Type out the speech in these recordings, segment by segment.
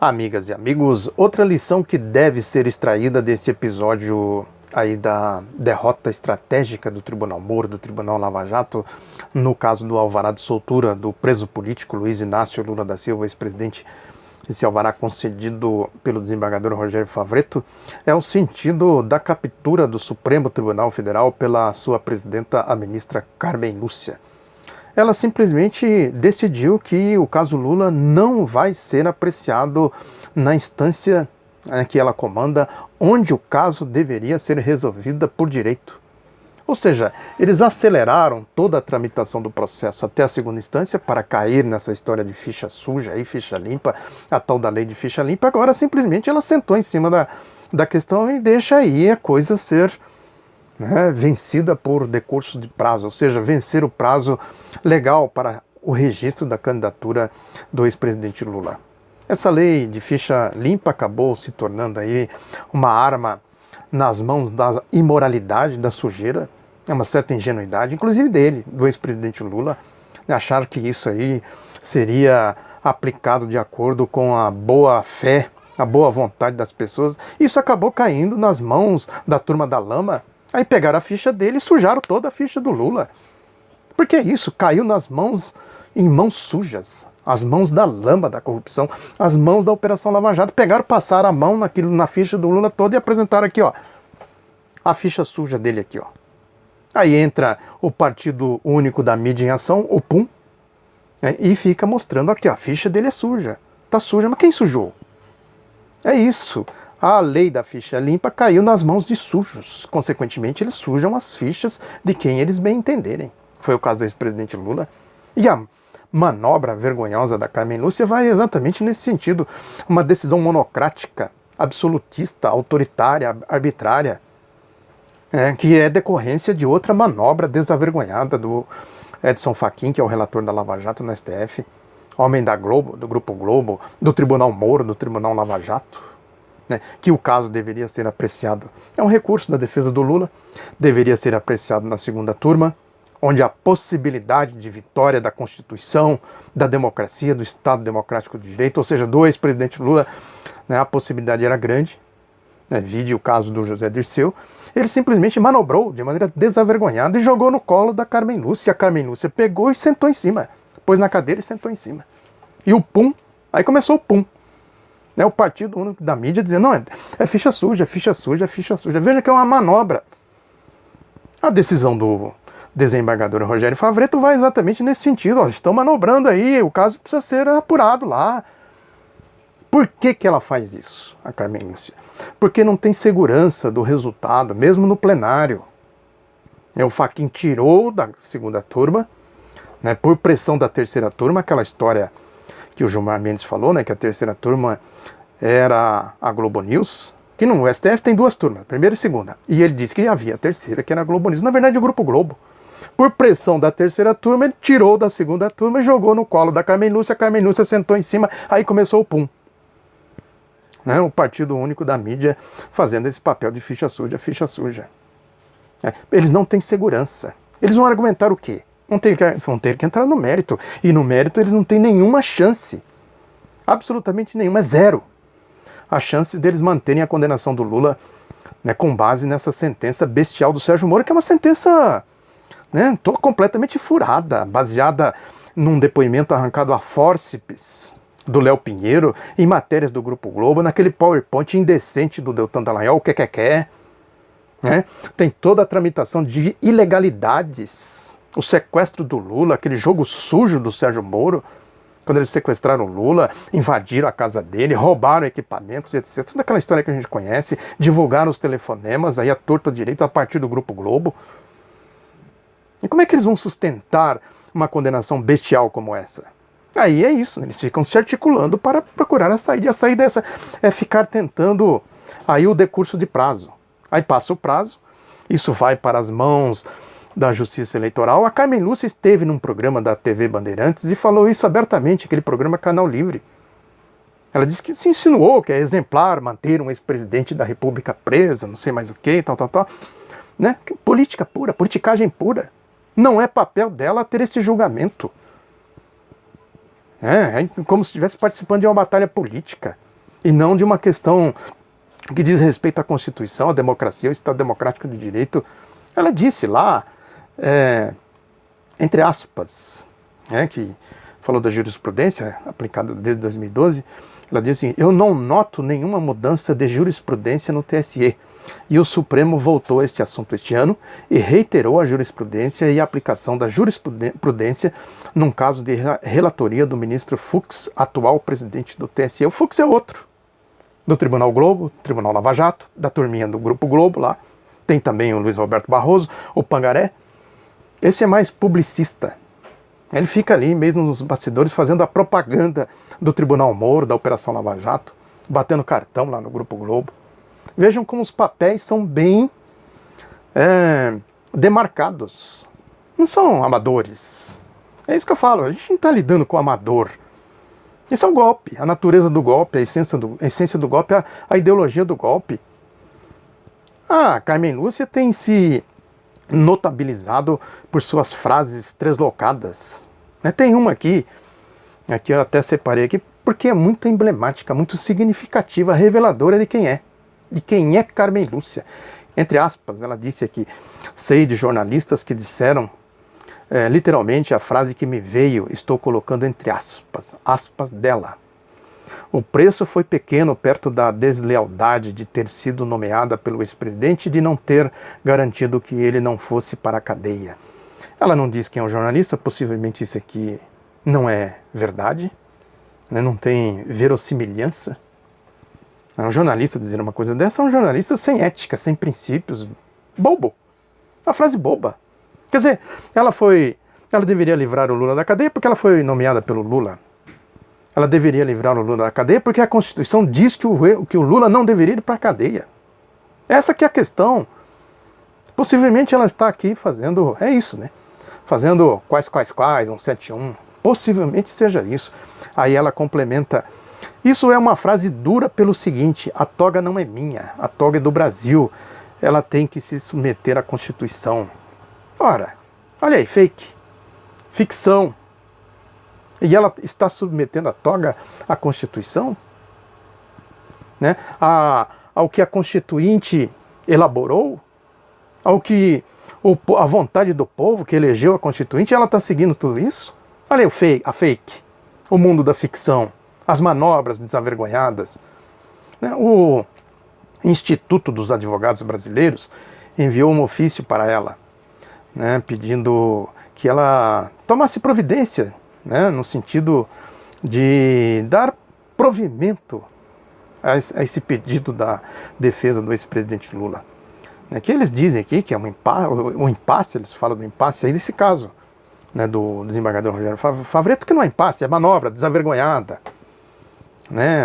Amigas e amigos, outra lição que deve ser extraída desse episódio aí da derrota estratégica do Tribunal Moro, do Tribunal Lava Jato, no caso do alvará de soltura do preso político Luiz Inácio Lula da Silva, ex-presidente, esse alvará concedido pelo desembargador Rogério Favretto, é o sentido da captura do Supremo Tribunal Federal pela sua presidenta, a ministra Carmen Lúcia. Ela simplesmente decidiu que o caso Lula não vai ser apreciado na instância que ela comanda, onde o caso deveria ser resolvido por direito. Ou seja, eles aceleraram toda a tramitação do processo até a segunda instância para cair nessa história de ficha suja e ficha limpa, a tal da lei de ficha limpa. Agora simplesmente ela sentou em cima da questão e deixa aí a coisa ser vencida por decurso de prazo, ou seja, vencer o prazo legal para o registro da candidatura do ex-presidente Lula. Essa lei de ficha limpa acabou se tornando aí uma arma nas mãos da imoralidade, da sujeira, é uma certa ingenuidade, inclusive dele, do ex-presidente Lula, achar que isso aí seria aplicado de acordo com a boa fé, a boa vontade das pessoas. Isso acabou caindo nas mãos da turma da lama. Aí pegaram a ficha dele e sujaram toda a ficha do Lula. Porque é isso, caiu em mãos sujas, as mãos da lama da corrupção, as mãos da Operação Lava Jato. Pegaram, passaram a mão na ficha do Lula toda e apresentaram aqui, ó, a ficha suja dele aqui, ó. Aí entra o Partido Único da Mídia em Ação, o PUM, e fica mostrando aqui, ó, a ficha dele é suja. Tá suja, mas quem sujou? É isso. A lei da ficha limpa caiu nas mãos de sujos. Consequentemente, eles sujam as fichas de quem eles bem entenderem. Foi o caso do ex-presidente Lula. E a manobra vergonhosa da Carmen Lúcia vai exatamente nesse sentido. Uma decisão monocrática, absolutista, autoritária, arbitrária, que é decorrência de outra manobra desavergonhada do Edson Fachin, que é o relator da Lava Jato no STF, homem da Globo, do Grupo Globo, do Tribunal Moro, do Tribunal Lava Jato. Que o caso deveria ser apreciado. É um recurso da defesa do Lula, deveria ser apreciado na segunda turma, onde a possibilidade de vitória da Constituição, da democracia, do Estado Democrático de Direito, ou seja, do ex-presidente Lula, a possibilidade era grande. Vide o caso do José Dirceu. Ele simplesmente manobrou de maneira desavergonhada e jogou no colo da Carmen Lúcia. A Carmen Lúcia pegou e sentou em cima, pôs na cadeira e sentou em cima. E o pum, aí começou o pum. O Partido Único da Mídia dizendo, não, é ficha suja, ficha suja, ficha suja. Veja que é uma manobra. A decisão do desembargador Rogério Favretto vai exatamente nesse sentido. Ó, estão manobrando aí, o caso precisa ser apurado lá. Por que ela faz isso, a Carmen Lúcia? Porque não tem segurança do resultado, mesmo no plenário. O Fachin tirou da segunda turma, por pressão da terceira turma, aquela história que o Gilmar Mendes falou, que a terceira turma era a Globo News, que no STF tem duas turmas, primeira e segunda. E ele disse que havia a terceira, que era a Globo News. Na verdade, o Grupo Globo. Por pressão da terceira turma, ele tirou da segunda turma e jogou no colo da Carmen Lúcia. A Carmen Lúcia sentou em cima, aí começou o pum. O Partido Único da Mídia fazendo esse papel de ficha suja, ficha suja. Eles não têm segurança. Eles vão argumentar o quê? Vão ter que entrar no mérito. E no mérito eles não têm nenhuma chance. Absolutamente nenhuma. É zero. A chance deles manterem a condenação do Lula com base nessa sentença bestial do Sérgio Moro, que é uma sentença completamente furada, baseada num depoimento arrancado a fórceps do Léo Pinheiro, em matérias do Grupo Globo, naquele PowerPoint indecente do Deltan Dallagnol, o que quer. Tem toda a tramitação de ilegalidades. O sequestro do Lula, aquele jogo sujo do Sérgio Moro, quando eles sequestraram o Lula, invadiram a casa dele, roubaram equipamentos, etc. Toda aquela história que a gente conhece, divulgaram os telefonemas, aí a torta direita a partir do Grupo Globo. E como é que eles vão sustentar uma condenação bestial como essa? Aí é isso, eles ficam se articulando para procurar a saída. E a saída é ficar tentando aí o decurso de prazo. Aí passa o prazo, isso vai para as mãos da Justiça Eleitoral. A Carmen Lúcia esteve num programa da TV Bandeirantes e falou isso abertamente, aquele programa Canal Livre. Ela disse que se insinuou que é exemplar manter um ex-presidente da República preso, não sei mais o que, tal. Política pura, politicagem pura. Não é papel dela ter esse julgamento. É como se estivesse participando de uma batalha política. e não de uma questão que diz respeito à Constituição, à democracia, ao Estado Democrático de Direito. Ela disse lá, entre aspas, que falou da jurisprudência aplicada desde 2012, ela disse assim: eu não noto nenhuma mudança de jurisprudência no TSE. E o Supremo voltou a este assunto este ano e reiterou a jurisprudência e a aplicação da jurisprudência num caso de relatoria do ministro Fux, atual presidente do TSE. O Fux é outro, do Tribunal Globo, Tribunal Lava Jato, da turminha do Grupo Globo lá. Tem também o Luiz Roberto Barroso, o Pangaré. Esse é mais publicista. Ele fica ali mesmo nos bastidores fazendo a propaganda do Tribunal Moro, da Operação Lava Jato, batendo cartão lá no Grupo Globo. Vejam como os papéis são bem demarcados. Não são amadores. É isso que eu falo, a gente não está lidando com amador. Isso é um golpe, a natureza do golpe, a essência do golpe, a ideologia do golpe. Carmen Lúcia tem se notabilizado por suas frases treslocadas. Tem uma aqui eu até separei aqui, porque é muito emblemática, muito significativa, reveladora de quem é Carmen Lúcia. Entre aspas, ela disse aqui: sei de jornalistas que disseram, literalmente a frase que me veio, estou colocando entre aspas dela. O preço foi pequeno perto da deslealdade de ter sido nomeada pelo ex-presidente e de não ter garantido que ele não fosse para a cadeia. Ela não diz quem é o jornalista, possivelmente isso aqui não é verdade, não tem verossimilhança. Um jornalista dizer uma coisa dessa é um jornalista sem ética, sem princípios, bobo. Uma frase boba. Quer dizer, ela deveria livrar o Lula da cadeia porque ela foi nomeada pelo Lula. Ela deveria livrar o Lula da cadeia porque a Constituição diz que o Lula não deveria ir para a cadeia. Essa que é a questão. Possivelmente ela está aqui fazendo, fazendo quais, 171. Possivelmente seja isso. Aí ela complementa: isso é uma frase dura pelo seguinte: a toga não é minha, a toga é do Brasil. Ela tem que se submeter à Constituição. Ora, olha aí, fake, ficção. E ela está submetendo a toga à Constituição? Ao que a Constituinte elaborou? Ao que a vontade do povo que elegeu a Constituinte? Ela está seguindo tudo isso? Olha aí a fake, o mundo da ficção, as manobras desavergonhadas. O Instituto dos Advogados Brasileiros enviou um ofício para ela, pedindo que ela tomasse providência, no sentido de dar provimento a esse pedido da defesa do ex-presidente Lula. Que eles dizem aqui que é um impasse, eles falam do impasse aí desse caso, do desembargador Rogério Favretto, que não é impasse, é manobra desavergonhada.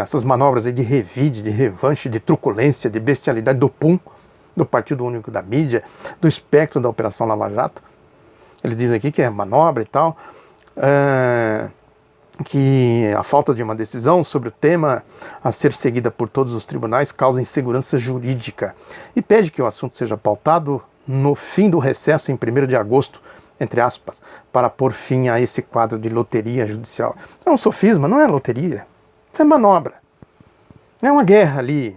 Essas manobras aí de revide, de revanche, de truculência, de bestialidade do PUM, do Partido Único da Mídia, do espectro da Operação Lava Jato. Eles dizem aqui que é manobra e tal, que a falta de uma decisão sobre o tema a ser seguida por todos os tribunais causa insegurança jurídica e pede que o assunto seja pautado no fim do recesso em 1º de agosto, entre aspas, para pôr fim a esse quadro de loteria judicial. É um sofisma, não é loteria, isso é manobra. É uma guerra ali.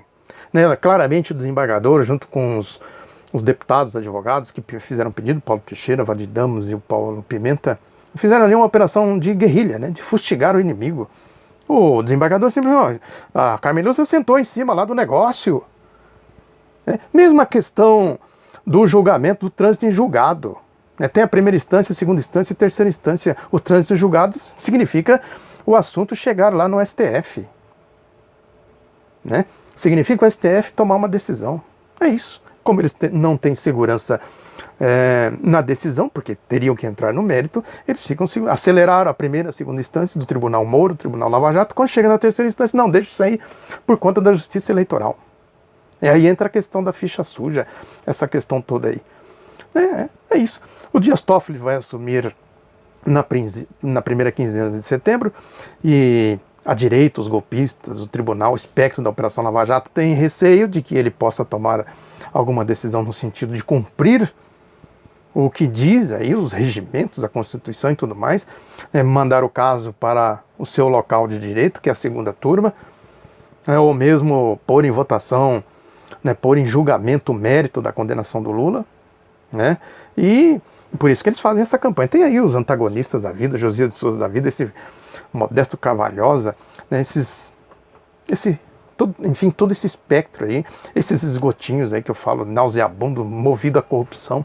Claramente o desembargador, junto com os deputados, advogados que fizeram pedido, Paulo Teixeira, Vadir Damos e o Paulo Pimenta, fizeram ali uma operação de guerrilha, de fustigar o inimigo. O desembargador simplesmente, a Carmen Lúcia sentou em cima lá do negócio. Mesma questão do julgamento, do trânsito em julgado. Tem a primeira instância, a segunda instância e a terceira instância. O trânsito em julgado significa o assunto chegar lá no STF. Significa o STF tomar uma decisão. É isso. Como eles não têm segurança na decisão, porque teriam que entrar no mérito, eles aceleraram a primeira, a segunda instância do Tribunal Moro, do Tribunal Lava Jato. Quando chega na terceira instância, não, deixa sair por conta da Justiça Eleitoral. E aí entra a questão da ficha suja, essa questão toda aí. É isso. O Dias Toffoli vai assumir na primeira quinzena de setembro e a direita, os golpistas, o tribunal, o espectro da Operação Lava Jato tem receio de que ele possa tomar alguma decisão no sentido de cumprir o que diz aí os regimentos, a Constituição e tudo mais, mandar o caso para o seu local de direito, que é a segunda turma, né, ou mesmo pôr em votação, né, pôr em julgamento o mérito da condenação do Lula, né? E por isso que eles fazem essa campanha. Tem aí os antagonistas da vida, Josias de Souza da vida, esse Modesto Carvalhosa, né, enfim, todo esse espectro aí, esses esgotinhos aí que eu falo, nauseabundo, movido à corrupção,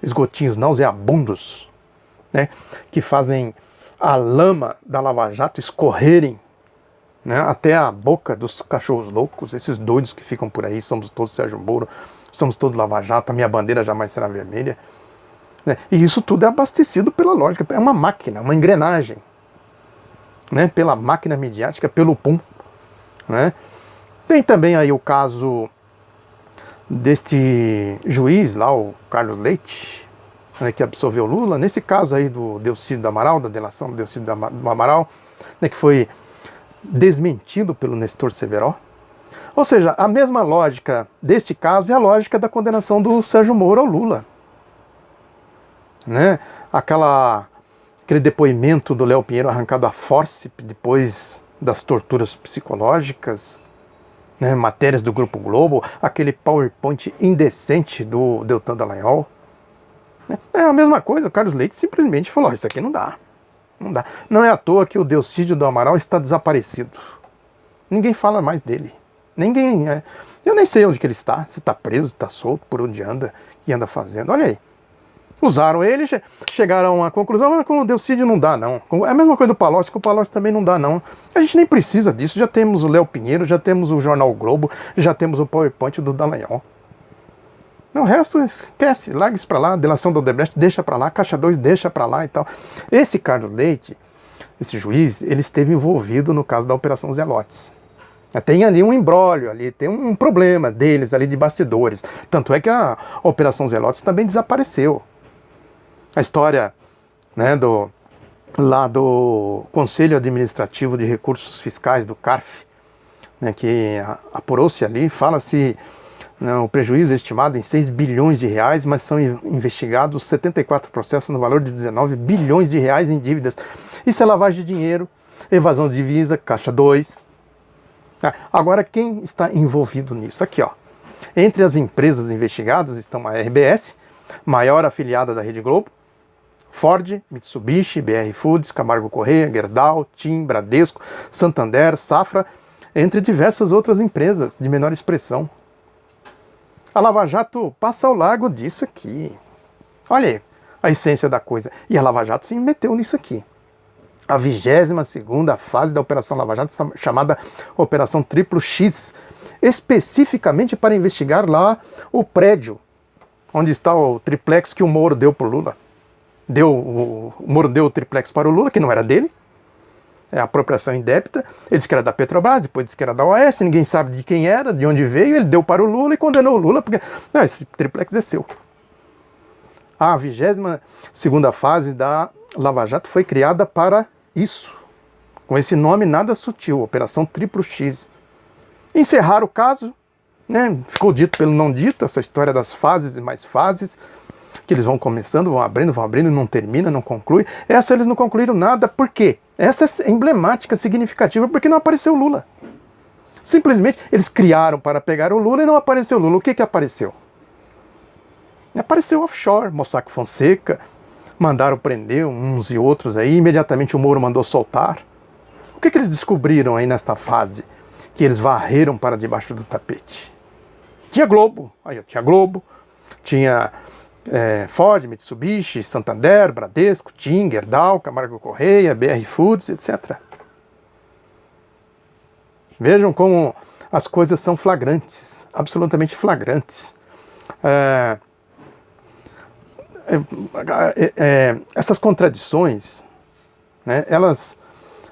esgotinhos nauseabundos, né, que fazem a lama da Lava Jato escorrerem, né, até a boca dos cachorros loucos, esses doidos que ficam por aí, somos todos Sérgio Moro, somos todos Lava Jato, a minha bandeira jamais será vermelha, né, e isso tudo é abastecido pela lógica, é uma máquina, uma engrenagem, né, pela máquina midiática, pelo PUM, né. Tem também aí o caso deste juiz lá, o Carlos Leite, né, que absolveu Lula. Nesse caso aí do Delcídio do Amaral, da delação do Delcídio do Amaral, né, que foi desmentido pelo Nestor Severo. Ou seja, a mesma lógica deste caso é a lógica da condenação do Sérgio Moro ao Lula, né? Aquele depoimento do Léo Pinheiro arrancado a fórceps depois das torturas psicológicas, né, matérias do Grupo Globo, aquele PowerPoint indecente do Deltan Dallagnol. É a mesma coisa, o Carlos Leite simplesmente falou, isso aqui não dá, não dá. Não é à toa que o Delcídio do Amaral está desaparecido. Ninguém fala mais dele. Ninguém, eu nem sei onde que ele está, se está preso, se está solto, por onde anda, o que anda fazendo. Olha aí. Usaram ele, chegaram à conclusão, mas com o Delcídio não dá não. É a mesma coisa do Palocci, com o Palocci também não dá não. A gente nem precisa disso, já temos o Léo Pinheiro, já temos o Jornal o Globo, já temos o PowerPoint do Dallagnol. O resto esquece, larga isso pra lá, delação do Odebrecht deixa pra lá, Caixa 2 deixa pra lá e tal. Esse Carlos Leite, esse juiz, ele esteve envolvido no caso da Operação Zelotes. Tem ali um imbróglio, ali tem um problema deles ali de bastidores. Tanto é que a Operação Zelotes também desapareceu. A história, né, do Conselho Administrativo de Recursos Fiscais, do CARF, né, que apurou-se ali, fala-se, né, o prejuízo é estimado em 6 bilhões de reais, mas são investigados 74 processos no valor de 19 bilhões de reais em dívidas. Isso é lavagem de dinheiro, evasão de divisa, Caixa 2. Agora, quem está envolvido nisso? Aqui, ó. Entre as empresas investigadas estão a RBS, maior afiliada da Rede Globo, Ford, Mitsubishi, BR Foods, Camargo Corrêa, Gerdau, TIM, Bradesco, Santander, Safra, entre diversas outras empresas de menor expressão. A Lava Jato passa ao largo disso aqui. Olha aí, a essência da coisa. E a Lava Jato se meteu nisso aqui. A 22ª fase da Operação Lava Jato, chamada Operação Triplo X, especificamente para investigar lá o prédio onde está o triplex que o Moro deu para o Lula. O Moro deu o triplex para o Lula, que não era dele, é apropriação indébita. Ele disse que era da Petrobras, depois disse que era da OAS, ninguém sabe de quem era, de onde veio, ele deu para o Lula e condenou o Lula, porque esse triplex é seu. A 22ª fase da Lava Jato foi criada para isso, com esse nome nada sutil, Operação Triplo X. Encerrar o caso, né, ficou dito pelo não dito, essa história das fases e mais fases, que eles vão começando, vão abrindo, não termina, não conclui. Essa eles não concluíram nada, por quê? Essa é emblemática, significativa, porque não apareceu o Lula. Simplesmente eles criaram para pegar o Lula e não apareceu o Lula. O que que apareceu? Apareceu o offshore, Mossack Fonseca, mandaram prender uns e outros aí, imediatamente o Moro mandou soltar. O que que eles descobriram aí nesta fase? Que eles varreram para debaixo do tapete. Tinha Globo, tinha Globo, tinha Ford, Mitsubishi, Santander, Bradesco, TIM, Gerdau, Camargo Corrêa, BR Foods, etc. Vejam como as coisas são flagrantes, absolutamente flagrantes. Essas contradições, né,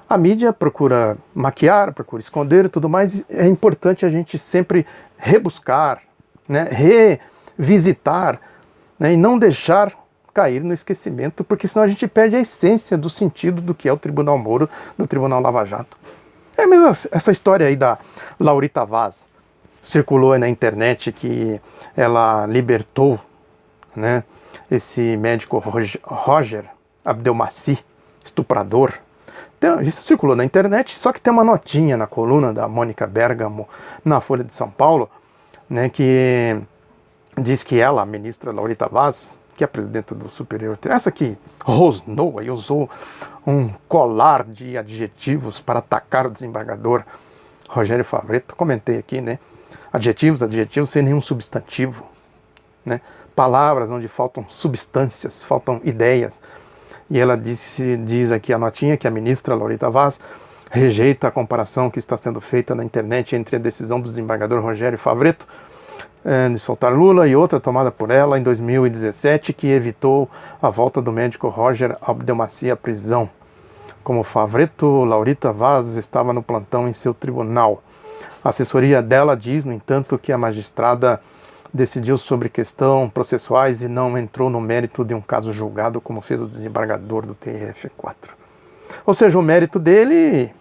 a mídia procura maquiar, procura esconder e tudo mais. É importante a gente sempre rebuscar, né, revisitar, né, e não deixar cair no esquecimento, porque senão a gente perde a essência do sentido do que é o Tribunal Moro, do Tribunal Lava Jato. É mesmo essa história aí da Laurita Vaz, circulou aí na internet que ela libertou, né, esse médico Roger Abdelmaci, estuprador, Isso circulou na internet, só que tem uma notinha na coluna da Mônica Bergamo na Folha de São Paulo, né, que diz que ela, a ministra Laurita Vaz, que é a presidenta do Superior, essa que rosnou e usou um colar de adjetivos para atacar o desembargador Rogério Favretto, comentei aqui, né, adjetivos sem nenhum substantivo, né, palavras onde faltam substâncias, faltam ideias. E ela diz aqui a notinha que a ministra Laurita Vaz rejeita a comparação que está sendo feita na internet entre a decisão do desembargador Rogério Favretto de soltar Lula e outra tomada por ela em 2017 que evitou a volta do médico Roger Abdelmaci à prisão. Como Favretto, Laurita Vaz estava no plantão em seu tribunal. A assessoria dela diz, no entanto, que a magistrada decidiu sobre questões processuais e não entrou no mérito de um caso julgado, como fez o desembargador do TRF4. Ou seja, o mérito dele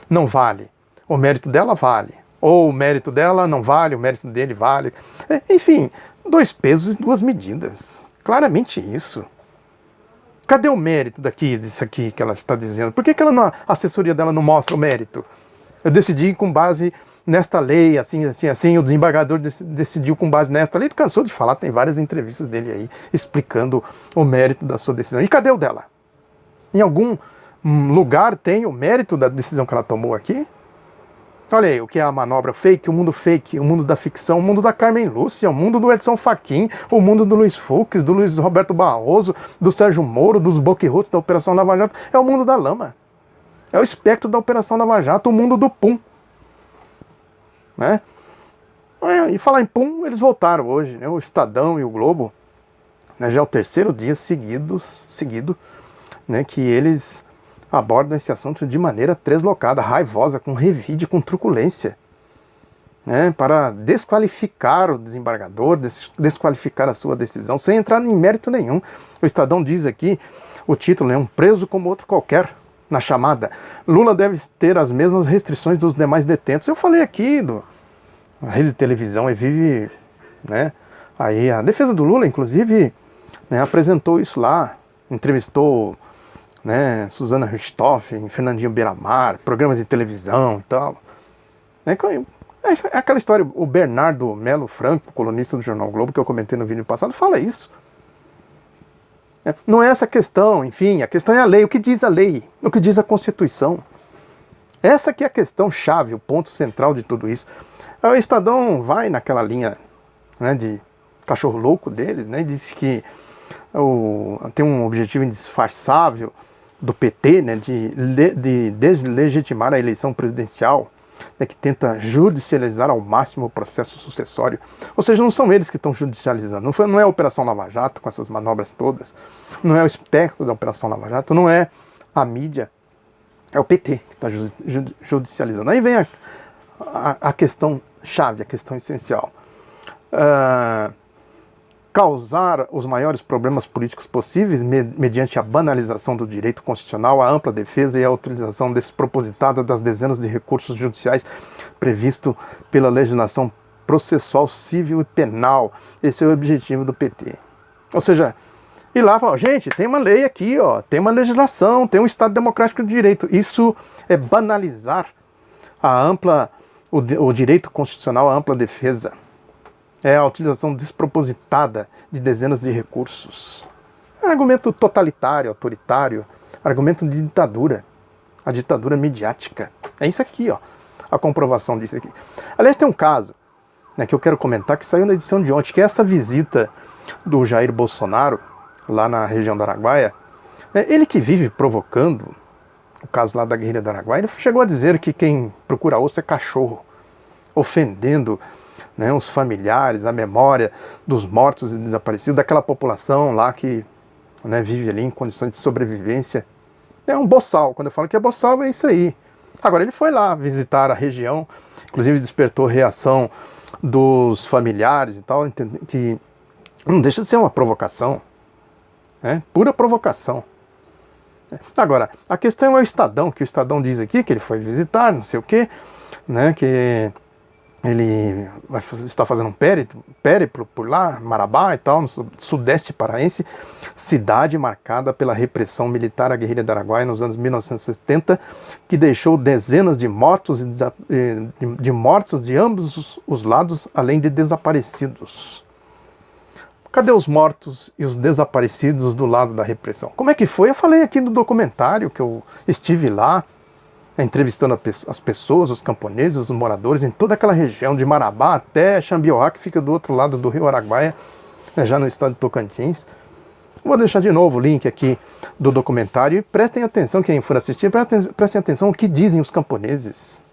não vale, o mérito dela vale. Ou o mérito dela não vale, o mérito dele vale. Enfim, dois pesos e duas medidas. Claramente isso. Cadê o mérito disso aqui que ela está dizendo? Por que a assessoria dela não mostra o mérito? Eu decidi com base nesta lei, assim, o desembargador decidiu com base nesta lei. Ele cansou de falar, tem várias entrevistas dele aí explicando o mérito da sua decisão. E cadê o dela? Em algum lugar tem o mérito da decisão que ela tomou aqui? Olha aí, o que é a manobra fake, o mundo da ficção, o mundo da Carmen Lúcia, o mundo do Edson Fachin, o mundo do Luiz Fux, do Luiz Roberto Barroso, do Sérgio Moro, dos boquirrotos da Operação Lava Jato. É o mundo da lama. É o espectro da Operação Lava Jato, o mundo do PUM. Né? E falar em PUM, eles voltaram hoje, né? O Estadão e o Globo, né? Já é o terceiro dia seguido, né? Que eles abordam esse assunto de maneira deslocada, raivosa, com revide, com truculência, né? Para desqualificar o desembargador, desqualificar a sua decisão, sem entrar em mérito nenhum. O Estadão diz aqui, o título é um preso como outro qualquer. Na chamada, Lula deve ter as mesmas restrições dos demais detentos. Eu falei aqui a rede de televisão e vive, né? Aí a defesa do Lula, inclusive, né, apresentou isso lá, entrevistou, né, Suzana Richthofen, Fernandinho Beiramar, programas de televisão e tal. É aquela história, o Bernardo Melo Franco, colunista do Jornal Globo, que eu comentei no vídeo passado, fala isso. Não é essa a questão, enfim, a questão é a lei, o que diz a lei, o que diz a Constituição. Essa que é a questão chave, o ponto central de tudo isso. O Estadão vai naquela linha, né, de cachorro louco deles, né, diz que tem um objetivo indisfarçável do PT, né, de deslegitimar a eleição presidencial, né, que tenta judicializar ao máximo o processo sucessório. Ou seja, não são eles que estão judicializando, não é a Operação Lava Jato com essas manobras todas, não é o espectro da Operação Lava Jato, não é a mídia, é o PT que está judicializando. Aí vem a questão chave, a questão essencial. Causar os maiores problemas políticos possíveis mediante a banalização do direito constitucional, a ampla defesa e a utilização despropositada das dezenas de recursos judiciais previsto pela legislação processual civil e penal. Esse é o objetivo do PT. Ou seja, e lá fala, gente, tem uma lei aqui, ó, tem uma legislação, tem um Estado democrático de direito. Isso é banalizar o direito constitucional, a ampla defesa. É a utilização despropositada de dezenas de recursos. É um argumento totalitário, autoritário, argumento de ditadura, a ditadura midiática. É isso aqui, ó, a comprovação disso aqui. Aliás, tem um caso, né, que eu quero comentar, que saiu na edição de ontem, que é essa visita do Jair Bolsonaro, lá na região do Araguaia. Ele que vive provocando, o caso lá da guerrilha do Araguaia, ele chegou a dizer que quem procura osso é cachorro, ofendendo, né, os familiares, a memória dos mortos e desaparecidos, daquela população lá que, né, vive ali em condições de sobrevivência. É um boçal, quando eu falo que é boçal é isso aí. Agora ele foi lá visitar a região, inclusive despertou reação dos familiares e tal, que não deixa de ser uma provocação, né, pura provocação. Agora, a questão é o Estadão, que o Estadão diz aqui que ele foi visitar, não sei o quê, né, que ele está fazendo um périplo por lá, Marabá e tal, no sudeste paraense, cidade marcada pela repressão militar à guerrilha do Araguaia nos anos 1970, que deixou dezenas de mortos, de ambos os lados, além de desaparecidos. Cadê os mortos e os desaparecidos do lado da repressão? Como é que foi? Eu falei aqui no documentário que eu estive lá, entrevistando as pessoas, os camponeses, os moradores, em toda aquela região, de Marabá até Xambioá, que fica do outro lado do rio Araguaia, já no estado de Tocantins. Vou deixar de novo o link aqui do documentário e prestem atenção, quem for assistir, prestem atenção o que dizem os camponeses.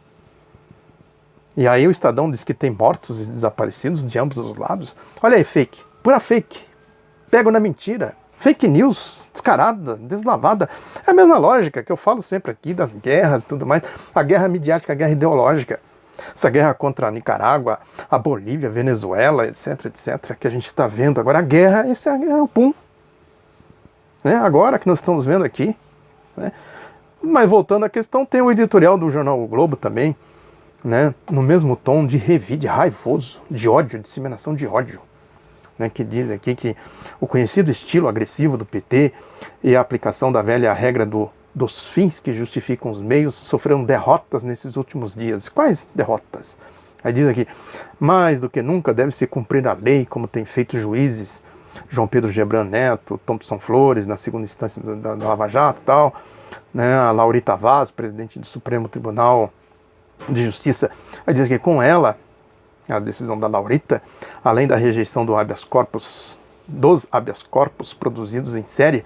E aí o Estadão diz que tem mortos e desaparecidos de ambos os lados. Olha aí, fake, pura fake, pego na mentira. Fake news, descarada, deslavada. É a mesma lógica que eu falo sempre aqui das guerras e tudo mais. A guerra midiática, a guerra ideológica. Essa guerra contra a Nicarágua, a Bolívia, a Venezuela, etc, etc, que a gente está vendo agora. A guerra, esse é o pum. Né? Agora que nós estamos vendo aqui. Né? Mas voltando à questão, tem o editorial do jornal O Globo também, né? No mesmo tom de revide, raivoso, de ódio, disseminação de ódio. Né, que diz aqui que o conhecido estilo agressivo do PT e a aplicação da velha regra dos fins que justificam os meios sofreram derrotas nesses últimos dias. Quais derrotas? Aí diz aqui, mais do que nunca deve-se cumprir a lei, como tem feito juízes, João Pedro Gebran Neto, Thompson Flores, na segunda instância da Lava Jato e tal, né, a Laurita Vaz, presidente do Supremo Tribunal de Justiça. Aí diz que com ela, a decisão da Laurita, além da rejeição dos habeas corpus produzidos em série,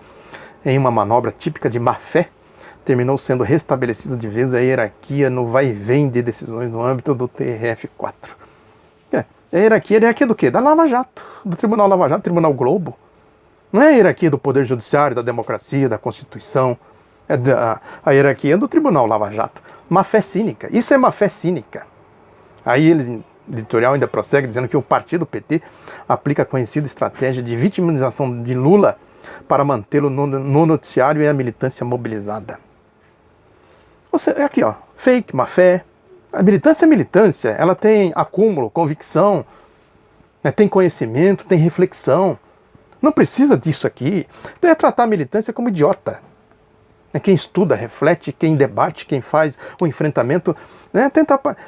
em uma manobra típica de má-fé, terminou sendo restabelecida de vez a hierarquia no vai e vem de decisões no âmbito do TRF4. A hierarquia do quê? Da Lava Jato, do Tribunal Lava Jato, Tribunal Globo. Não é a hierarquia do Poder Judiciário, da democracia, da Constituição. É a hierarquia do Tribunal Lava Jato. Má-fé cínica. Isso é má-fé cínica. Aí ele... O editorial ainda prossegue dizendo que o partido PT aplica a conhecida estratégia de vitimização de Lula para mantê-lo no noticiário e a militância mobilizada. É aqui, ó, fake, má fé. A militância é militância, ela tem acúmulo, convicção, né, tem conhecimento, tem reflexão. Não precisa disso aqui. Então é tratar a militância como idiota. Quem estuda, reflete, quem debate, quem faz o enfrentamento, né,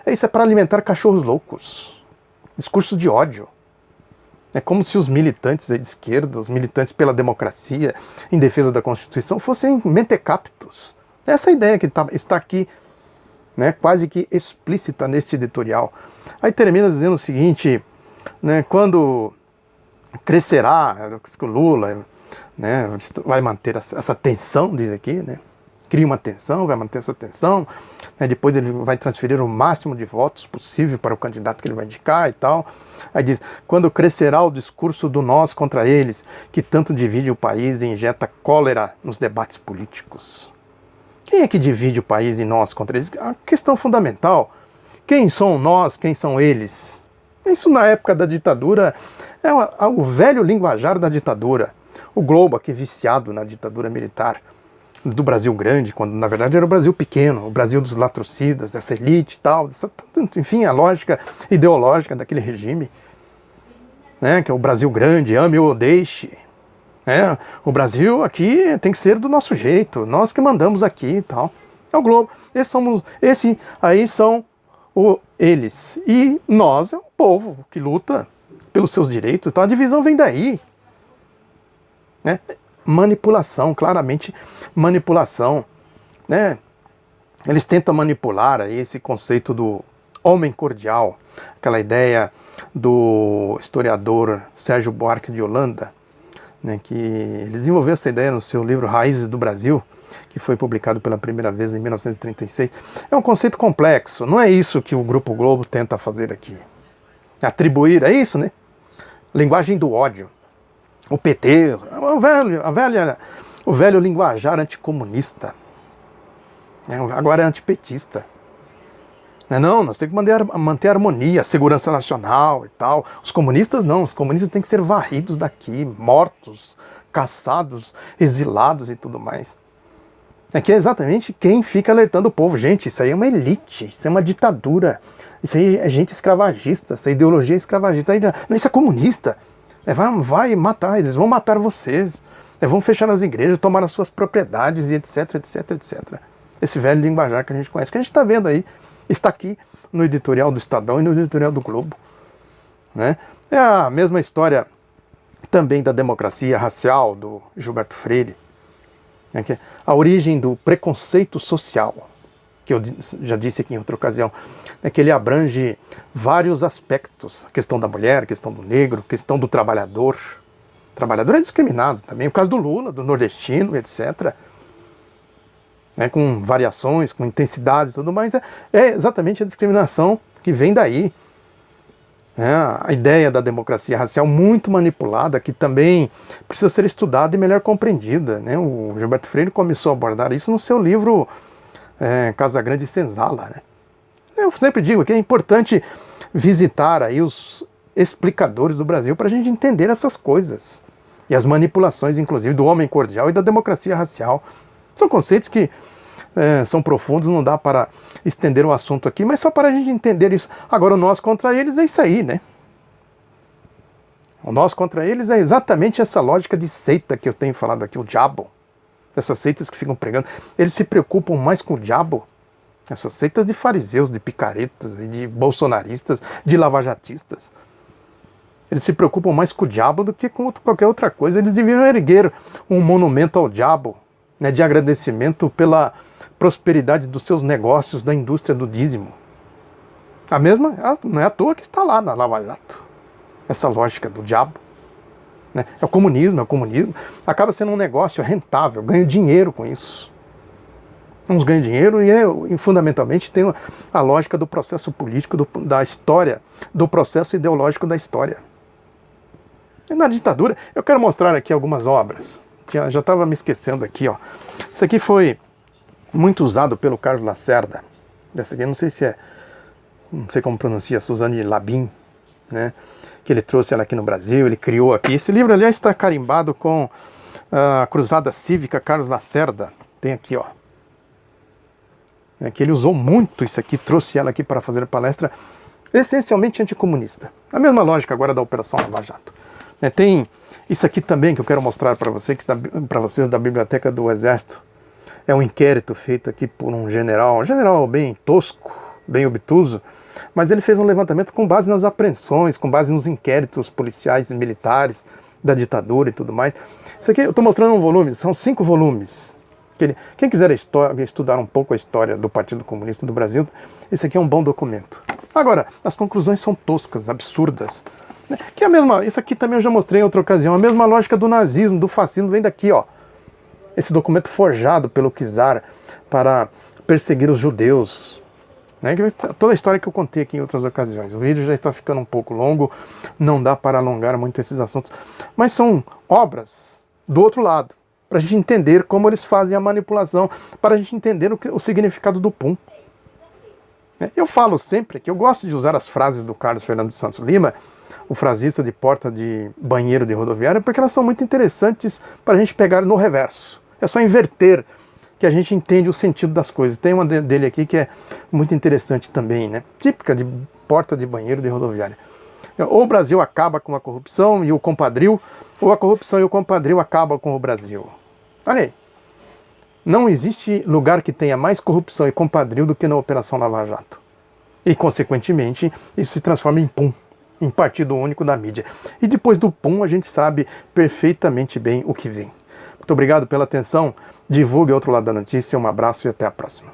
isso é para alimentar cachorros loucos. Discurso de ódio. É como se os militantes de esquerda, os militantes pela democracia, em defesa da Constituição, fossem mentecaptos. Essa é a ideia que está aqui, né, quase que explícita neste editorial. Aí termina dizendo o seguinte, né, quando crescerá o Lula... Né, vai manter essa tensão, diz aqui, né, cria uma tensão, vai manter essa tensão, né, depois ele vai transferir o máximo de votos possível para o candidato que ele vai indicar e tal. Aí diz, quando crescerá o discurso do nós contra eles, que tanto divide o país e injeta cólera nos debates políticos. Quem é que divide o país e nós contra eles? A questão fundamental, quem são nós, quem são eles? Isso na época da ditadura é o velho linguajar da ditadura. O Globo aqui viciado na ditadura militar do Brasil grande, quando na verdade era o Brasil pequeno, o Brasil dos latrocidas, dessa elite e tal, enfim, a lógica ideológica daquele regime, né, que é o Brasil grande, ame ou deixe. O Brasil aqui tem que ser do nosso jeito, nós que mandamos aqui e tal. É o Globo. Esse aí são eles. E nós é o povo que luta pelos seus direitos. Então a divisão vem daí. Né? Manipulação, claramente manipulação. Né? Eles tentam manipular aí esse conceito do homem cordial, aquela ideia do historiador Sérgio Buarque de Holanda, né, que ele desenvolveu essa ideia no seu livro Raízes do Brasil, que foi publicado pela primeira vez em 1936. É um conceito complexo, não é isso que o Grupo Globo tenta fazer aqui. Atribuir, é isso, né? Linguagem do ódio. O PT, o velho linguajar anticomunista. Agora é antipetista. Não, nós temos que manter a harmonia, a segurança nacional e tal. Os comunistas não, os comunistas têm que ser varridos daqui, mortos, caçados, exilados e tudo mais. Que é exatamente quem fica alertando o povo. Gente, isso aí é uma elite, isso é uma ditadura, isso aí é gente escravagista, essa ideologia escravagista. Não, isso é comunista. Vai matar, eles vão matar vocês. Vão fechar as igrejas, tomar as suas propriedades e etc, etc, etc. Esse velho linguajar que a gente conhece, que a gente está vendo aí, está aqui no editorial do Estadão e no editorial do Globo. Né? É a mesma história também da democracia racial, do Gilberto Freire. A origem do preconceito social, que eu já disse aqui em outra ocasião, que ele abrange vários aspectos. A questão da mulher, a questão do negro, a questão do trabalhador. O trabalhador é discriminado também. O caso do Lula, do nordestino, etc. Com variações, com intensidades e tudo mais. É exatamente a discriminação que vem daí. A ideia da democracia racial muito manipulada, que também precisa ser estudada e melhor compreendida. O Gilberto Freire começou a abordar isso no seu livro Casa Grande e Senzala. Eu sempre digo que é importante visitar aí os explicadores do Brasil para a gente entender essas coisas. E as manipulações, inclusive, do homem cordial e da democracia racial. São conceitos que são profundos, não dá para estender o assunto aqui, mas só para a gente entender isso. Agora, o nós contra eles é isso aí, né? O nós contra eles é exatamente essa lógica de seita que eu tenho falado aqui, o diabo. Essas seitas que ficam pregando, eles se preocupam mais com o diabo. Essas seitas de fariseus, de picaretas, de bolsonaristas, de lavajatistas. Eles se preocupam mais com o diabo do que com qualquer outra coisa. Eles deviam erguer um monumento ao diabo, de agradecimento pela prosperidade dos seus negócios da indústria do dízimo. A mesma, não é à toa que está lá na Lava Jato. Essa lógica do diabo. É o comunismo. Acaba sendo um negócio rentável, ganha dinheiro com isso. Uns ganham dinheiro e fundamentalmente tem a lógica do processo político, da história, do processo ideológico da história. E na ditadura, eu quero mostrar aqui algumas obras. Já estava me esquecendo aqui, ó. Isso aqui foi muito usado pelo Carlos Lacerda. Essa aqui, não sei como pronuncia, Suzane Labim, que ele trouxe ela aqui no Brasil, ele criou aqui. Esse livro, aliás, está carimbado com a Cruzada Cívica Carlos Lacerda. Tem aqui, ó. Que ele usou muito isso aqui, trouxe ela aqui para fazer palestra essencialmente anticomunista. A mesma lógica agora da Operação Lava Jato. Tem isso aqui também que eu quero mostrar para vocês da Biblioteca do Exército. É um inquérito feito aqui por um general bem tosco, bem obtuso, mas ele fez um levantamento com base nas apreensões, com base nos inquéritos policiais e militares da ditadura e tudo mais. Isso aqui eu estou mostrando um volume, são 5 volumes. Quem quiser estudar um pouco a história do Partido Comunista do Brasil, esse aqui é um bom documento. Agora, as conclusões são toscas, absurdas. Que é a mesma, isso aqui também eu já mostrei em outra ocasião, a mesma lógica do nazismo, do fascismo, vem daqui, ó. Esse documento forjado pelo czar para perseguir os judeus. Toda a história que eu contei aqui em outras ocasiões. O vídeo já está ficando um pouco longo, não dá para alongar muito esses assuntos. Mas são obras do outro lado, para a gente entender como eles fazem a manipulação, para a gente entender o significado do PUM. Eu falo sempre que eu gosto de usar as frases do Carlos Fernando Santos Lima, o frasista de porta de banheiro de rodoviária, porque elas são muito interessantes para a gente pegar no reverso. É só inverter que a gente entende o sentido das coisas. Tem uma dele aqui que é muito interessante também, típica de porta de banheiro de rodoviária. Ou o Brasil acaba com a corrupção e o compadrio, ou a corrupção e o compadrio acabam com o Brasil. Olha aí. Não existe lugar que tenha mais corrupção e compadrio do que na Operação Lava Jato. E, consequentemente, isso se transforma em PUM, em partido único da mídia. E depois do PUM, a gente sabe perfeitamente bem o que vem. Muito obrigado pela atenção. Divulgue Outro Lado da Notícia. Um abraço e até a próxima.